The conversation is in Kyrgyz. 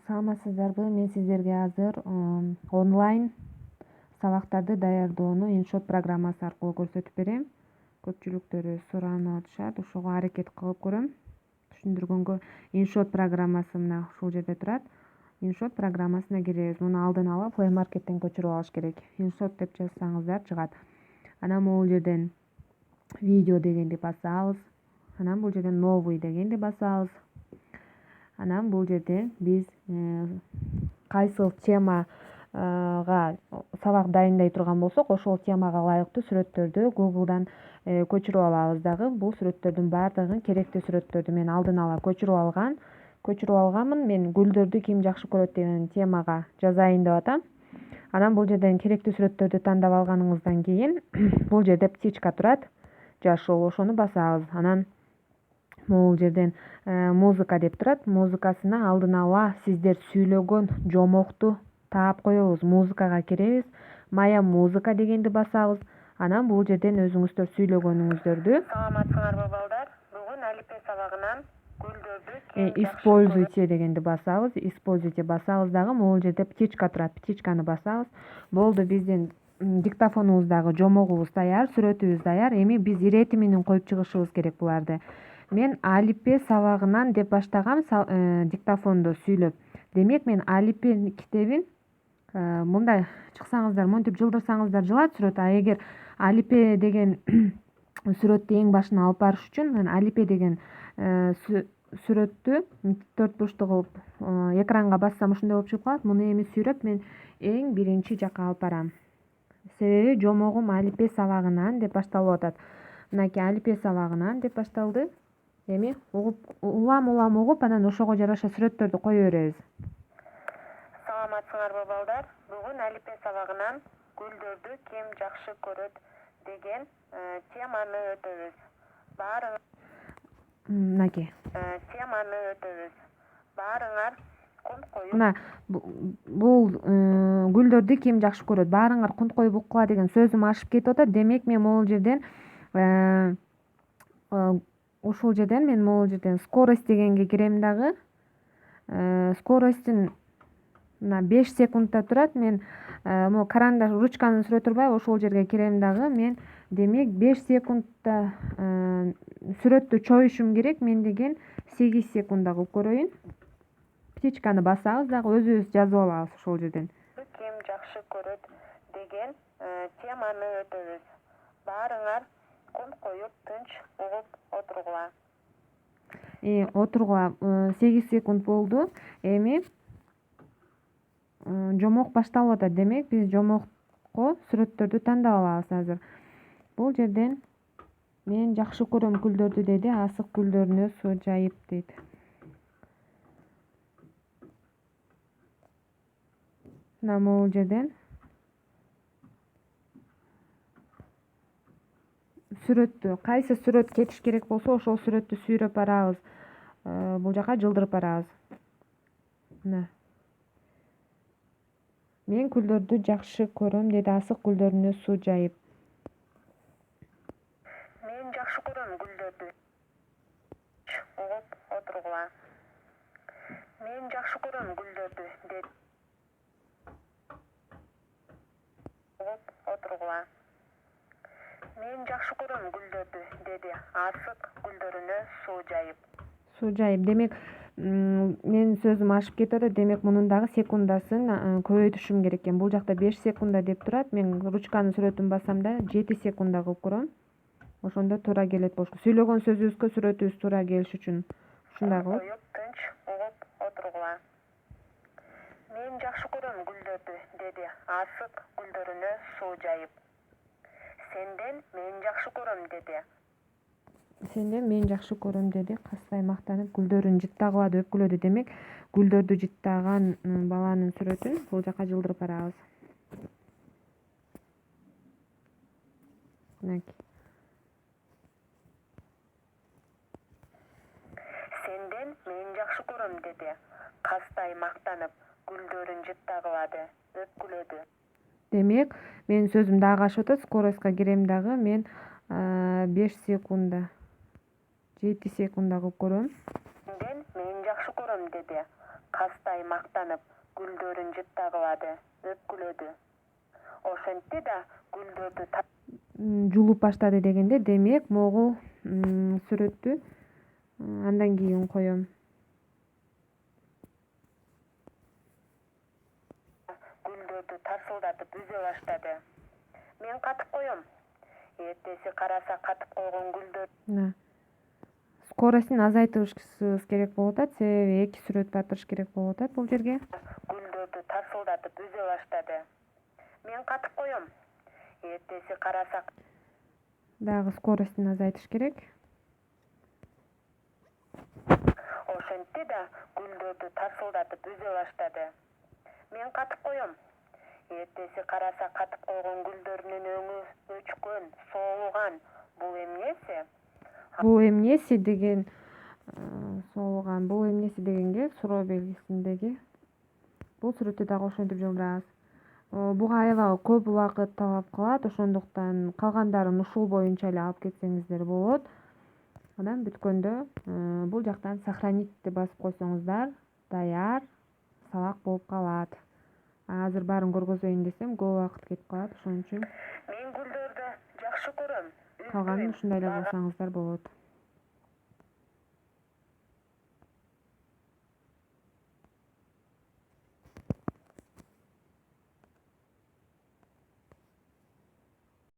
Саламатсыздарбы? Мен сиздерге азыр онлайн сабактарды даярдоону InShot программасы аркылуу көрсөтүп берем. Көпчүлүктөрү суранып атышат, ошого аракет кылып көрөм. Түшүндүргөнгө InShot программасы мына ушул жерде турат. InShot программасына киребиз. Муну алдын ала Play Market'тен көчүрүп алыш керек. InShot деп жазсаңыздар чыгат. Анан могул жерден видео дегенди басабыз. Анан бул жерден новый дегенди басабыз. Анан бул жерден биз кайсыл темага сабак дайындай турган болсок, ошол темага ылайыктуу сүрөттөрдү Google'дан көчүрүп алабыз дагы. Бул сүрөттөрдүн баардыгын керектүү сүрөттөрдү мен алдын ала көчүрүп алганмын. Мен гүлдөрдү ким жакшы көрөт деген темага жазайын деп атам. Анан бул жерден керектүү сүрөттөрдү тандап алганыңыздан кийин бул жерде птичка турат, жашыл, ошону басабыз. Анан могул жерден музыка деп турат. Музыкасына алдын ала сиздер сүйлөгөн жомокту таап коебуз. Музыкага киребиз. Моя музыка дегенди басабыз. Анан бул жерден өзүңүздөр сүйлөгөнүңүздөрдү Саламатсыңарбы балдар? Бүгүн алифбе сабагынан гүлдөрдү используйте дегенди басабыз. Используйте басабыз дагы. Могул жерде птичка турат. Птичканы басабыз. Болду, биздин диктофонубуздагы жомогубуз даяр, сүрөтүбүз даяр. Эми биз иретиминин коюп чыгышыбыз керек буларды. Мен алифбе сабагынан деп баштагам диктофондо сүйлөп. Демек мен алифбе китебин мындай чыксаңыздар, монтип жылдырсаңыздар жылат сүрөт. А эгер алифбе деген сүрөттү эң башына алып барыш үчүн мен алифбе деген сүрөттү төрт бурчтуу кылып экранга бассам ушундай болуп чыгып калат. Муну эми сүйрөп мен эң биринчи жакка алып барам. Себеби жомогум алифбе сабагынан деп башталып атат. Мынакей алифбе сабагынан деп башталды. Эми улам угуп, анан ошого жараша сүрөттөрдү кое беребиз. Саламатсыңарбы балдар? Бүгүн алифбе сабагынан гүлдөрдү ким жакшы көрөт деген теманы өтөбүз. Мынакей. Теманы өтөбүз. Баарыңар кунт коюп. Мына бул гүлдөрдү ким жакшы көрөт? Баарыңар кунт коюп уккула деген сөзүм ашып кетип атат. Демек мен могул жерден скорость дегенге кирем дагы. Скоростьтин мына 5 секундта турат. Мен могу карандаш, ручканын сүрөтү турбайбы, ошол жерге кирем дагы. Мен демек 5 секундта сүрөттү чоюшум керек. Мен деген 8 секундда кылып көрөйүн. Птичканы басабыз дагы, өзүбүз жазып алабыз ошол жерден. Ким жакшы көрөт деген теманы өтөбүз. Баарыңар кунт коюп тынч угуп отургула. Отургула 8 секунд болду. Эми жомок башталып атат. Демек биз жомокко сүрөттөрдү тандап алабыз азыр. Бул жерден мен жакшы көрөм гүлдөрдү деди, асык гүлдөрүнө суу жайып дейт. Мына могул жерден сүрөттү, кайсы сүрөт кетиш керек болсо ошол сүрөттү сүйрөп барабыз. Бул жака жылдырып барабыз. Мына. Мен гүлдөрдү жакшы көрөм деди, асык гүлдөрүнө суу жайып. Мен жакшы көрөм гүлдөрдү угуп отургула. Мен жакшы көрөм гүлдөрдү деди. Угуп отургула. Мен жакшы көрөм гүлдөрдү деди, асык гүлдөрүнө суу жайып. Суу жайып. Демек менин сөзүм ашып кетип атат. Демек мунун дагы секундасын көбөйтүшүм керек экен. Бул жакта 5 секунда деп турат. Мен ручканын сүрөтүн бассам да 7 секунда кылып көрөм. Ошондо туура келет болуш. Сүйлөгөн сөзүбүзгө сүрөтүбүз туура келиш үчүн ушундай кылып тынч угуп отургула. Мен жакшы көрөм гүлдөрдү деди, асык гүлдөрүнө суу жайып. Сенден мен жакшы көрөм деди. Сенден мен жакшы көрөм деди, кастай мактанып гүлдөрүн жыттагыла деп өпкүлөдү. Демек гүлдөрдү жыттаган баланын сүрөтүн бул жака жылдырып барабыз. Мынакей. Сенден мен жакшы көрөм деди, кастай мактанып гүлдөрүн жыттагылады, өпкүлөдү. Демек менин сөзүм дагы ашып атат. Скоростька кирем дагы. Мен 5 секунда 7 секунда кылып көрөм. Сенден мен жакшы көрөм деди, кастай мактанып гүлдөрүн жыттагылады, өпкүлөдү. Ошентти да гүлдөрдү жулуп баштады дегенде, демек могул сүрөттү андан кийин коем. гүлдөрдү тарсылдатып үзө баштады. Мен катып коем. Эртеси караса катып койгон гүлдөр Скоростун азайтышыбыз керек болуп атат, себеби 2 сүрөт батырыш керек болуп атат бул жерге. гүлдөрдү тарсылдатып үзө баштады. Мен катып коем. Эртеси караса Дагы скоростун азайтыш керек. ошентти да гүлдөрдү тарсылдатып үзө баштады. Мен катып коем. Эртеси караса катып койгон гүлдөрүнүн өңү өчкөн, соолуган. Бул эмнеси? Бул эмнеси деген соолуган, бул эмнеси дегенге суроо белгисиндеги бул сүрөттү дагы ошентип жылдырабыз. Буга аябай көп убакыт талап кылат, ошондуктан калгандарын ушул боюнча эле алып кетсеңиздер болот. Анан бүткөндө бул жактан сохранить басып койсоңуздар, даяр сабак болуп калат. Азыр баарын көргөзөйүн десем көп убакыт кетип калат, ошон үчүн Мен гүлдөрдү жакшы көрөм. калганын ушундай эле кылсаңыздар болот.